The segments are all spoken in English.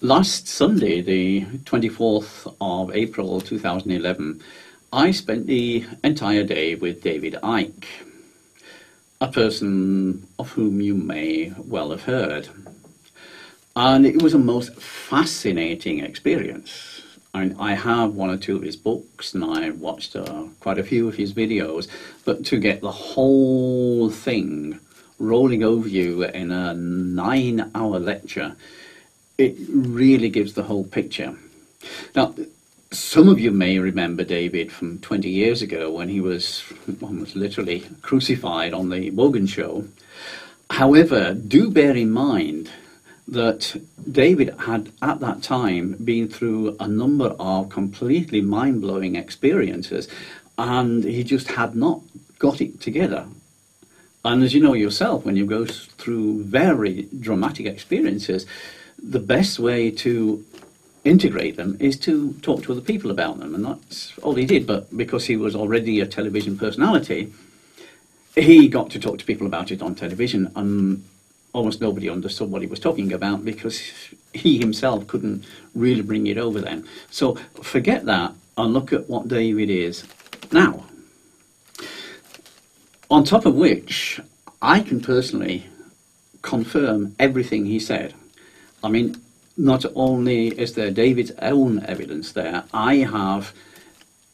Last Sunday, the 24th of April 2011, I spent the entire day with David Icke, a person of whom you may well have heard. And it was a most fascinating experience. I have one or two of his books, and I watched quite a few of his videos, but to get the whole thing rolling over you in a 9-hour lecture, it really gives the whole picture. Now, some of you may remember David from 20 years ago when he was almost literally crucified on the Wogan show. However, do bear in mind that David had at that time been through a number of completely mind-blowing experiences, and he just had not got it together. And as you know yourself, when you go through very dramatic experiences, the best way to integrate them is to talk to other people about them, and that's all he did. But because he was already a television personality, he got to talk to people about it on television, and almost nobody understood what he was talking about because he himself couldn't really bring it over then. So forget that and look at what David is now. On top of which, I can personally confirm everything he said. I mean, not only is there David's own evidence there, I have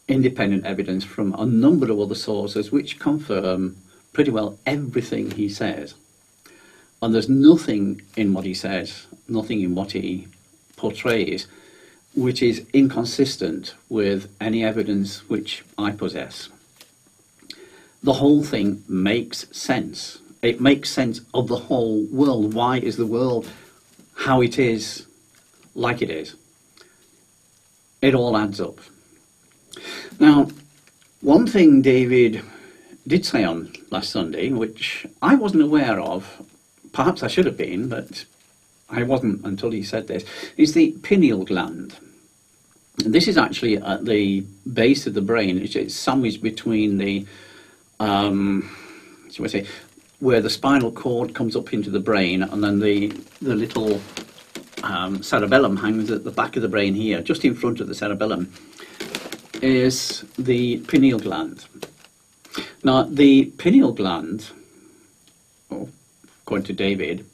independent evidence from a number of other sources which confirm pretty well everything he says. And there's nothing in what he says, nothing in what he portrays, which is inconsistent with any evidence which I possess. The whole thing makes sense. It makes sense of the whole world. Why is the world how it is, like it is? It all adds up. Now, one thing David did say on last Sunday, which I wasn't aware of, perhaps I should have been, but I wasn't until he said this, is the pineal gland. And this is actually at the base of the brain. It's sandwiched between the, shall I say, where the spinal cord comes up into the brain, and then the little cerebellum hangs at the back of the brain here, just in front of the cerebellum, is the pineal gland. Now, the pineal gland, according to David,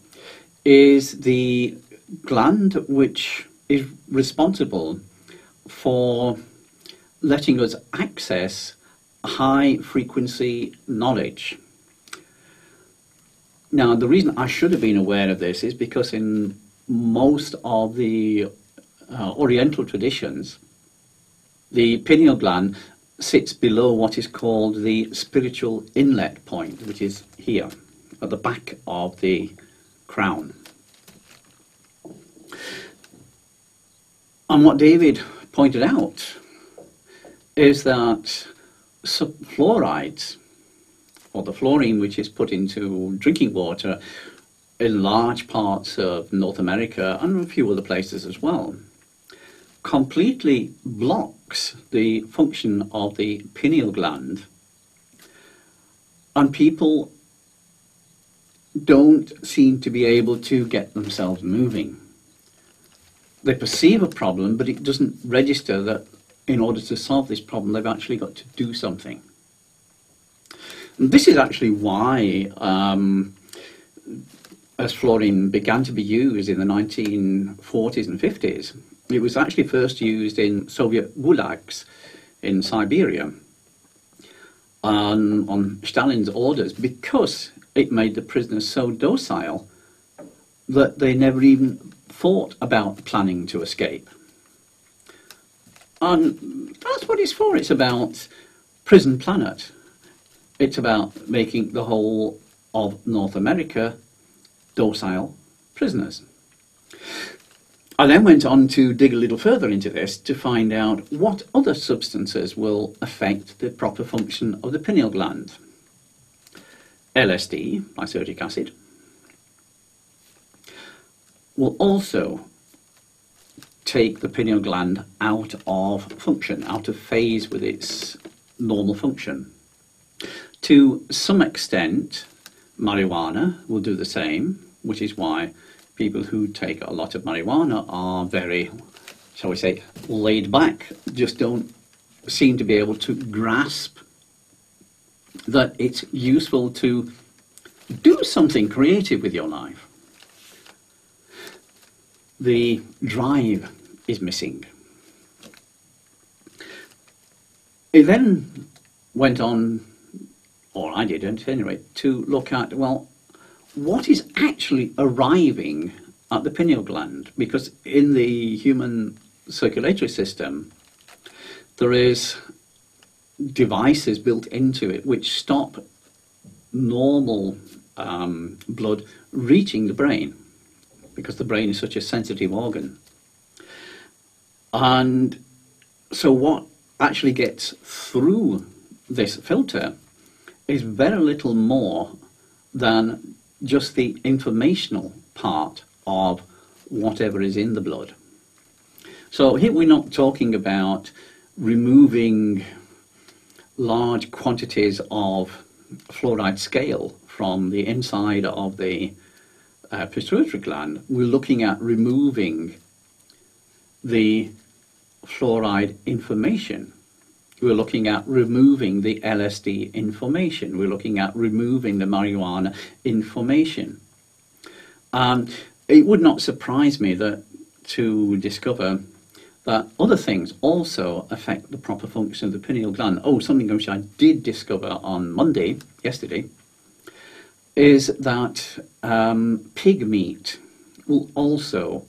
is the gland which is responsible for letting us access high-frequency knowledge. Now, the reason I should have been aware of this is because in most of the Oriental traditions, the pineal gland sits below what is called the spiritual inlet point, which is here, at the back of the crown. And what David pointed out is that fluorides, or the fluorine which is put into drinking water in large parts of North America and a few other places as well, completely blocks the function of the pineal gland, and people don't seem to be able to get themselves moving. They perceive a problem, but it doesn't register that in order to solve this problem they've actually got to do something. And this is actually why, as fluorine began to be used in the 1940s and 50s, it was actually first used in Soviet gulags in Siberia on Stalin's orders, because it made the prisoners so docile that they never even thought about planning to escape. And that's what it's for. It's about Prison Planet. It's about making the whole of North America docile prisoners. I then went on to dig a little further into this to find out what other substances will affect the proper function of the pineal gland. LSD, lysergic acid, will also take the pineal gland out of function, out of phase with its normal function. To some extent, marijuana will do the same, which is why people who take a lot of marijuana are very, shall we say, laid back, just don't seem to be able to grasp that it's useful to do something creative with your life. The drive is missing. It then went on, or I did at any rate, to look at, well, what is actually arriving at the pineal gland? Because in the human circulatory system, there is devices built into it which stop normal blood reaching the brain, because the brain is such a sensitive organ. And so what actually gets through this filter is very little more than just the informational part of whatever is in the blood. So here we're not talking about removing large quantities of fluoride scale from the inside of the pituitary gland. We're looking at removing the fluoride information. We're looking at removing the LSD information. We're looking at removing the marijuana information. It would not surprise me to discover that other things also affect the proper function of the pineal gland. Oh, something which I did discover on Monday, yesterday, is that pig meat will also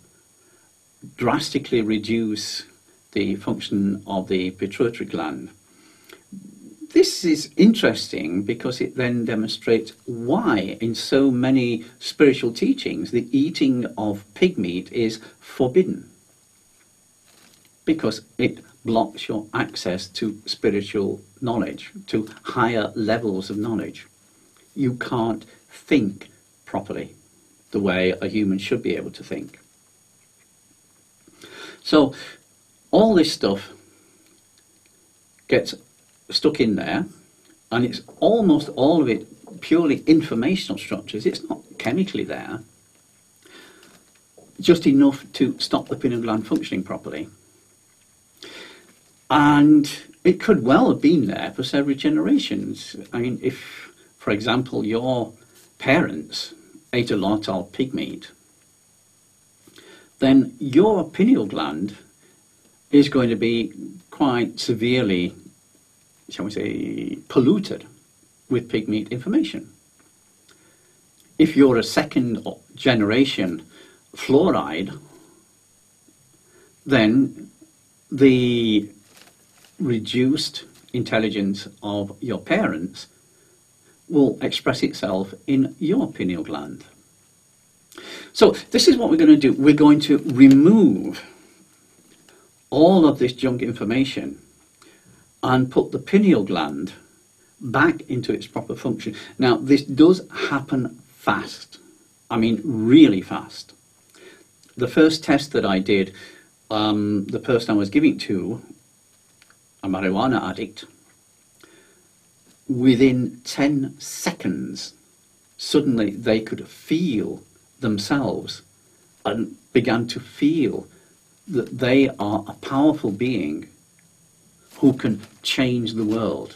drastically reduce the function of the pituitary gland. This is interesting because it then demonstrates why in so many spiritual teachings the eating of pig meat is forbidden. Because it blocks your access to spiritual knowledge, to higher levels of knowledge. You can't think properly the way a human should be able to think. So all this stuff gets stuck in there, and it's almost all of it purely informational structures. It's not chemically there, just enough to stop the pineal gland functioning properly. And it could well have been there for several generations. I mean, if, for example, your parents ate a lot of pig meat, then your pineal gland is going to be quite severely, shall we say, polluted with pig meat information. If you're a second generation fluoride, then the reduced intelligence of your parents will express itself in your pineal gland. So this is what we're going to do. We're going to remove all of this junk information and put the pineal gland back into its proper function. Now, this does happen fast. I mean, really fast. The first test that I did, the person I was giving to, a marijuana addict, within 10 seconds, suddenly they could feel themselves and began to feel that they are a powerful being who can change the world.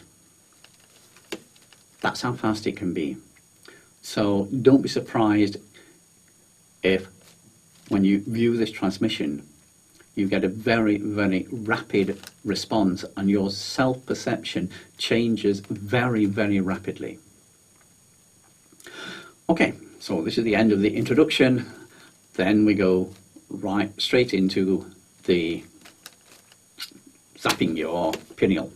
That's how fast it can be. So don't be surprised if, when you view this transmission, you get a very, very rapid response and your self-perception changes very, very rapidly. Okay, so this is the end of the introduction. Then we go right straight into the zapping your pineal.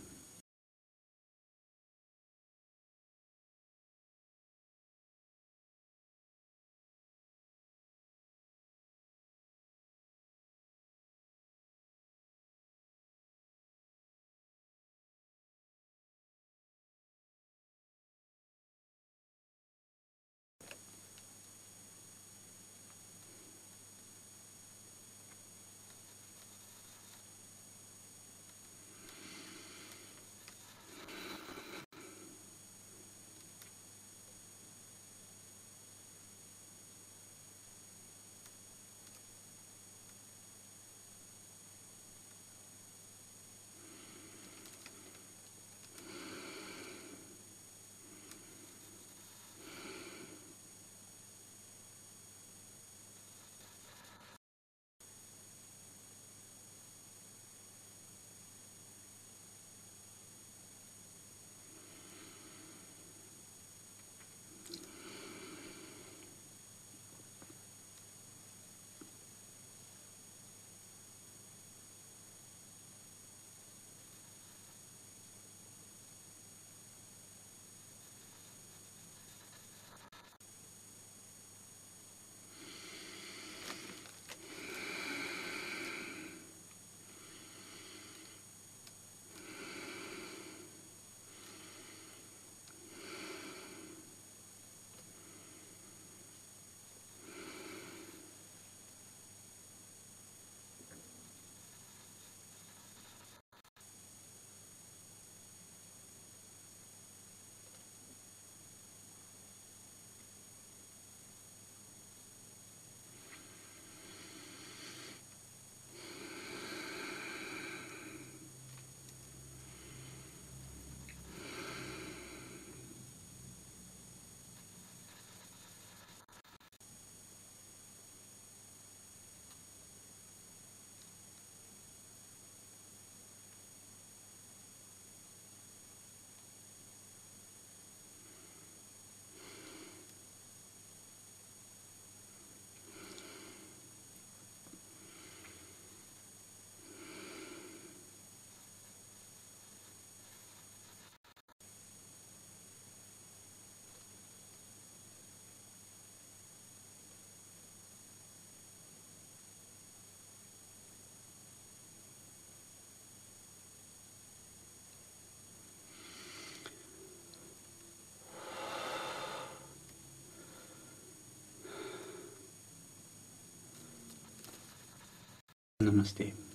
Namaste.